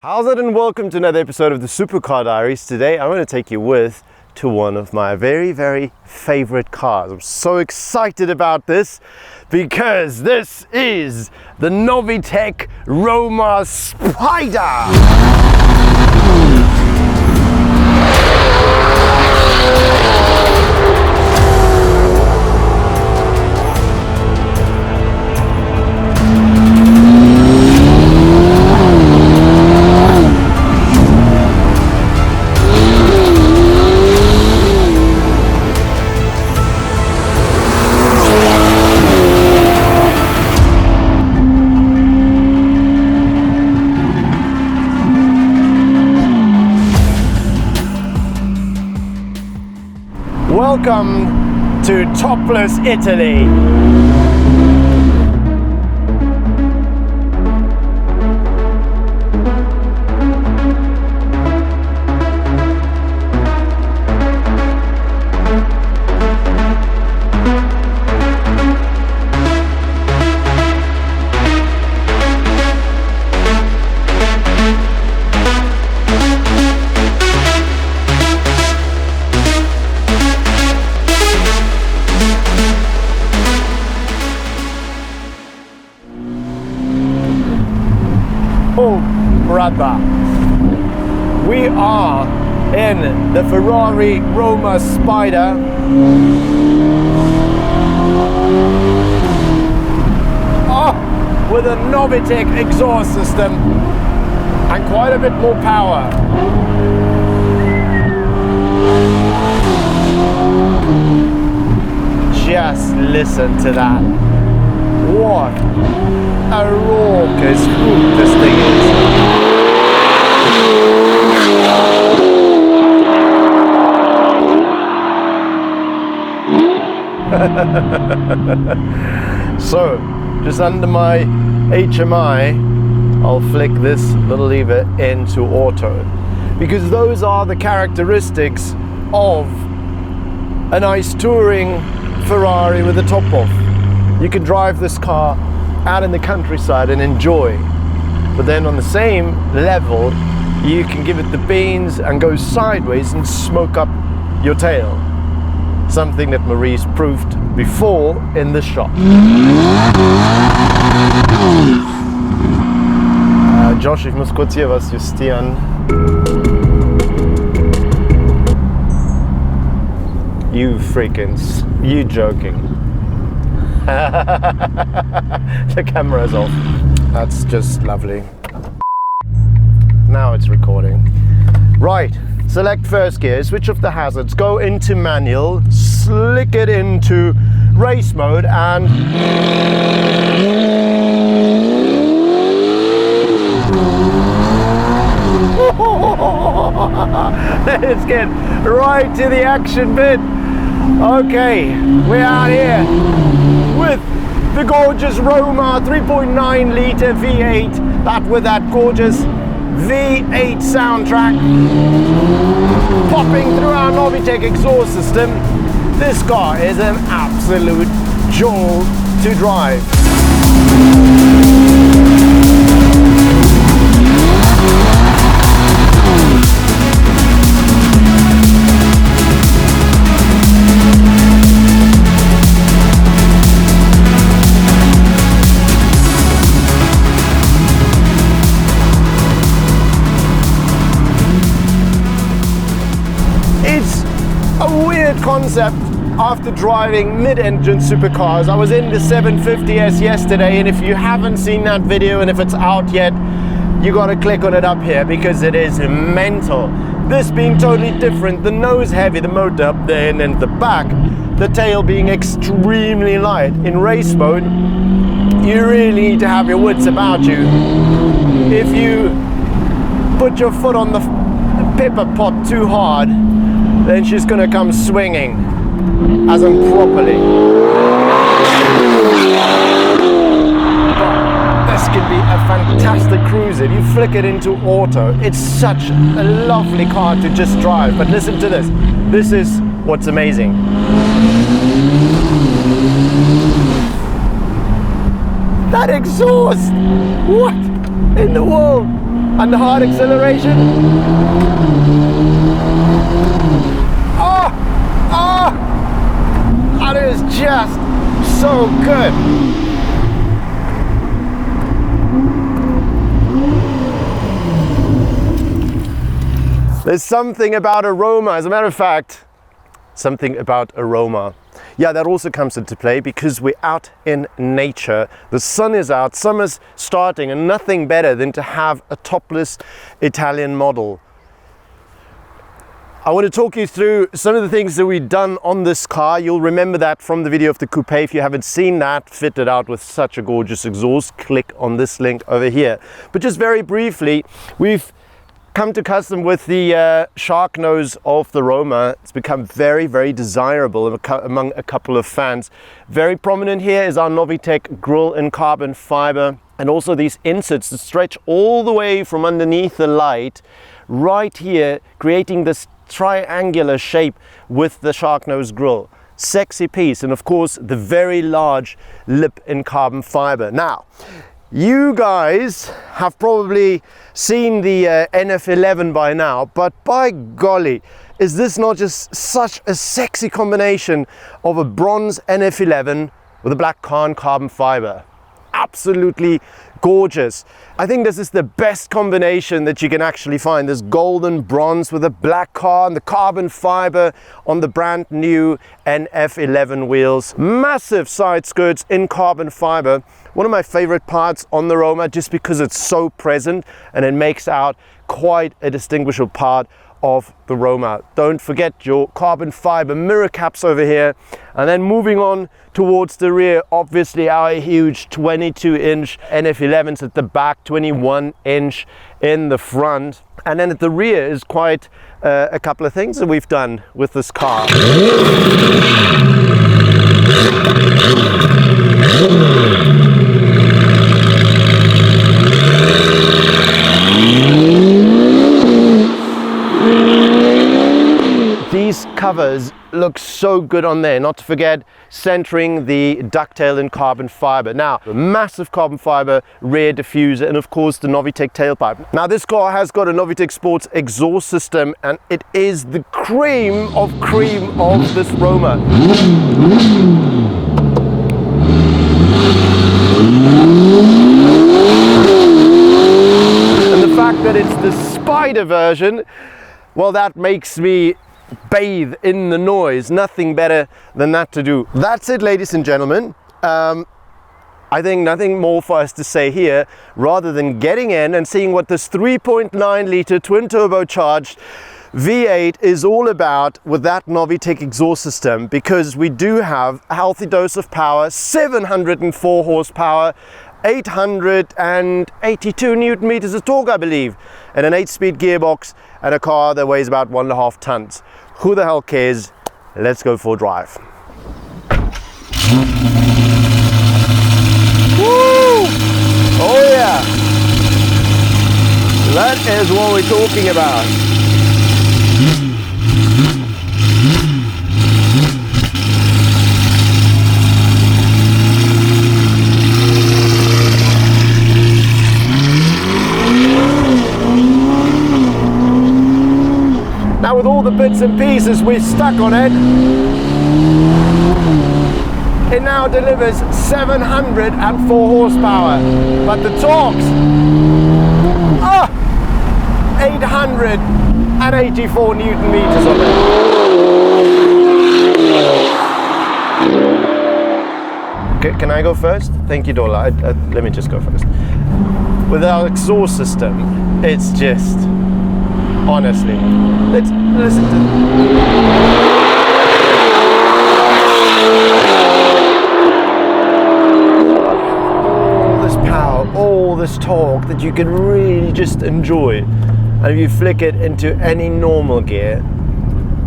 How's it, and welcome to another episode of the Supercar Diaries. Today I'm going to take you to one of my very favorite cars. I'm so excited about this because this is the Novitec Roma Spider. Welcome to topless Italy. Oh, brother, we are in the Ferrari Roma Spider. Oh, with a Novitec exhaust system and quite a bit more power. Just listen to that. What a raucous hoot this thing is. So, just under my HMI, I'll flick this little lever into auto, because those are the characteristics of a nice touring Ferrari with the top off. You can drive this car out in the countryside and enjoy, but then on the same level you can give it the beans and go sideways and smoke up your tail, something that Maurice proved before in the shop. Josh, ich muss kurz hier was justieren. You joking. The camera's off. That's just lovely. Now it's recording. Right, select first gear, switch off the hazards, go into manual, slick it into race mode, and let's get right to the action bit. Okay, we're out here with the gorgeous Roma 3.9 litre V8, that with that gorgeous V8 soundtrack popping through our Novitec exhaust system. This car is an absolute joy to drive. Concept after driving mid-engine supercars. I was in the 750S yesterday, and if you haven't seen that video and if it's out yet, you gotta click on it up here because it is mental. This being totally different, the nose heavy, the motor up there, and then the back, the tail being extremely light. In race mode, you really need to have your wits about you. If you put your foot on the pepper pot too hard, then she's gonna come swinging, as in properly. But this can be a fantastic cruiser. You flick it into auto. It's such a lovely car to just drive. But listen to this. This is what's amazing. That exhaust! What in the world? under hard acceleration. Oh, oh, that is just so good. There's something about aroma, as a matter of fact, something about aroma. Yeah, that also comes into play because we're out in nature. The sun is out, summer's starting, and nothing better than to have a topless Italian model. I want to talk you through some of the things that we've done on this car. You'll remember that from the video of the coupe. If you haven't seen that, fitted out with such a gorgeous exhaust, click on this link over here. But just very briefly, we've come to custom with the shark nose of the Roma. It's become very, very desirable among a couple of fans. Very prominent here is our Novitec grille in carbon fiber, and also these inserts that stretch all the way from underneath the light right here, creating this triangular shape with the shark nose grille. Sexy piece, and of course the very large lip in carbon fiber. Now, you guys have probably seen the NF11 by now, but by golly, is this not just such a sexy combination of a bronze NF11 with a black car and carbon fiber? Absolutely gorgeous. I think this is the best combination that you can actually find, this golden bronze with a black car and the carbon fiber on the brand new NF11 wheels. Massive side skirts in carbon fiber. One of my favorite parts on the Roma, just because it's so present and it makes out quite a distinguishable part of the Roma. Don't forget your carbon fiber mirror caps over here, and then moving on towards the rear, obviously our huge 22-inch NF11s at the back, 21-inch in the front, and then at the rear is quite a couple of things that we've done with this car. These covers look so good on there, not to forget centering the ducktail in carbon fiber. Now, a massive carbon fiber rear diffuser, and of course the Novitec tailpipe. Now, this car has got a Novitec Sports exhaust system, and it is the cream of this Roma. And the fact that it's the Spider version, well, that makes me bathe in the noise. Nothing better than that to do. That's it, ladies and gentlemen. I think nothing more for us to say here, rather than getting in and seeing what this 3.9 litre twin turbocharged V8 is all about with that Novitec exhaust system, because we do have a healthy dose of power, 704 horsepower, 882 Newton meters of torque, I believe, and an 8-speed gearbox, and a car that weighs about 1.5 tons. Who the hell cares? Let's go for a drive. Woo! Oh yeah! That is what we're talking about. Now, with all the bits and pieces we've stuck on it, it now delivers 704 horsepower, but the torques, 884 Newton meters on it. Can I go first? Thank you, Dola. Let me just go first. With our exhaust system, it's just, honestly, let's listen to all this power, all this torque that you can really just enjoy. And if you flick it into any normal gear,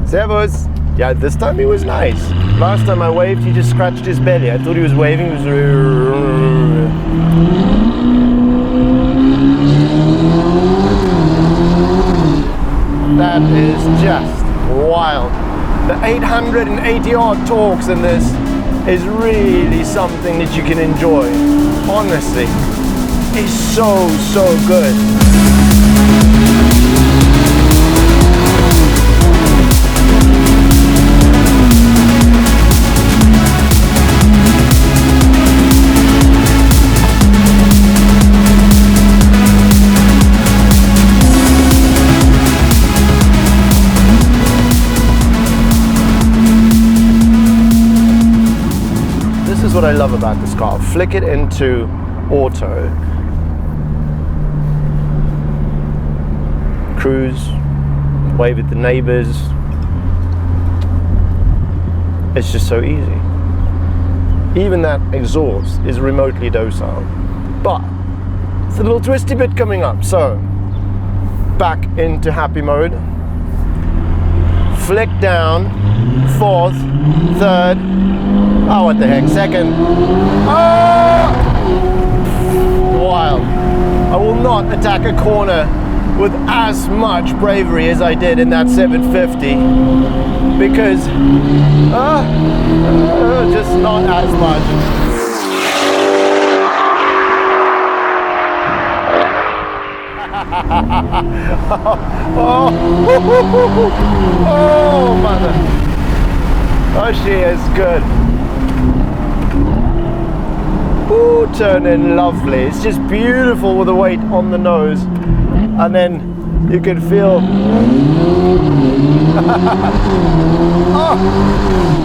Servus. Yeah, this time he was nice. Last time I waved, he just scratched his belly. I thought he was waving. He was... That is just wild. The 880 odd torques in this is really something that you can enjoy. Honestly, it's so good. love about this car. Flick it into auto. Cruise, wave at the neighbors. It's just so easy. Even that exhaust is remotely docile. But it's a little twisty bit coming up. So, back into happy mode. Flick down, fourth, third, oh what the heck, second. Oh! Wild. I will not attack a corner with as much bravery as I did in that 750 because just not as much. Oh, mother. Oh, she is good. Ooh, turning lovely. It's just beautiful with the weight on the nose. And then you can feel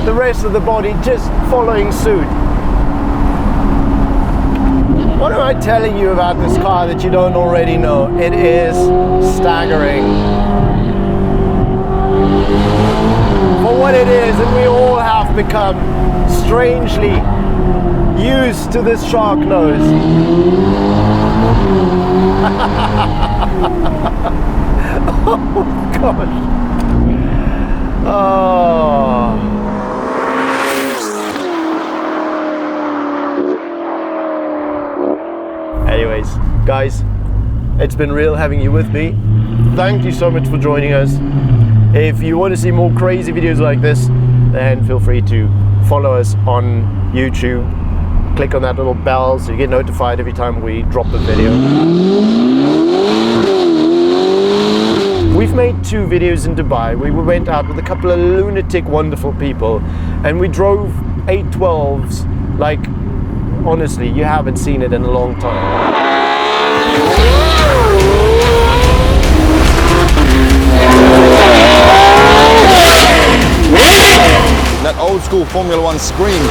the rest of the body just following suit. What am I telling you about this car that you don't already know? It is staggering. For what it is, and we all have become strangely used to this shark nose. Oh gosh. Oh. Anyways, guys, it's been real having you with me. Thank you so much for joining us. If you want to see more crazy videos like this, then feel free to follow us on YouTube. Click on that little bell so you get notified every time we drop a video. We've made 2 videos in Dubai. We went out with a couple of lunatic, wonderful people, and we drove 812s like, honestly, you haven't seen it in a long time. That old school Formula 1 scream.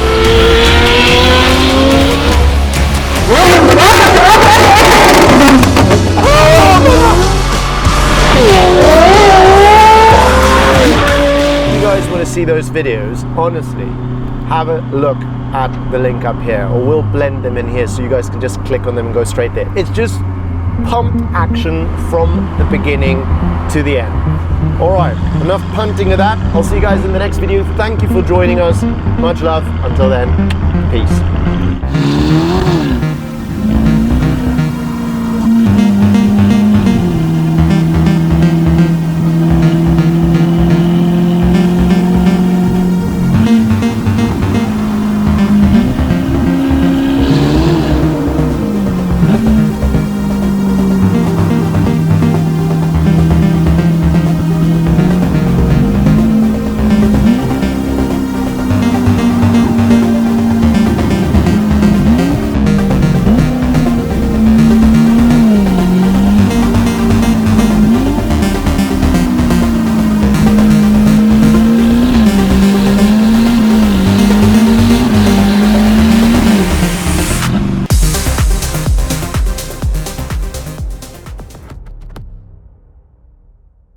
If you guys want to see those videos, honestly, have a look at the link up here, or we'll blend them in here so you guys can just click on them and go straight there. It's just pumped action from the beginning to the end. Alright, enough punting of that. I'll see you guys in the next video. Thank you for joining us. Much love. Until then, peace.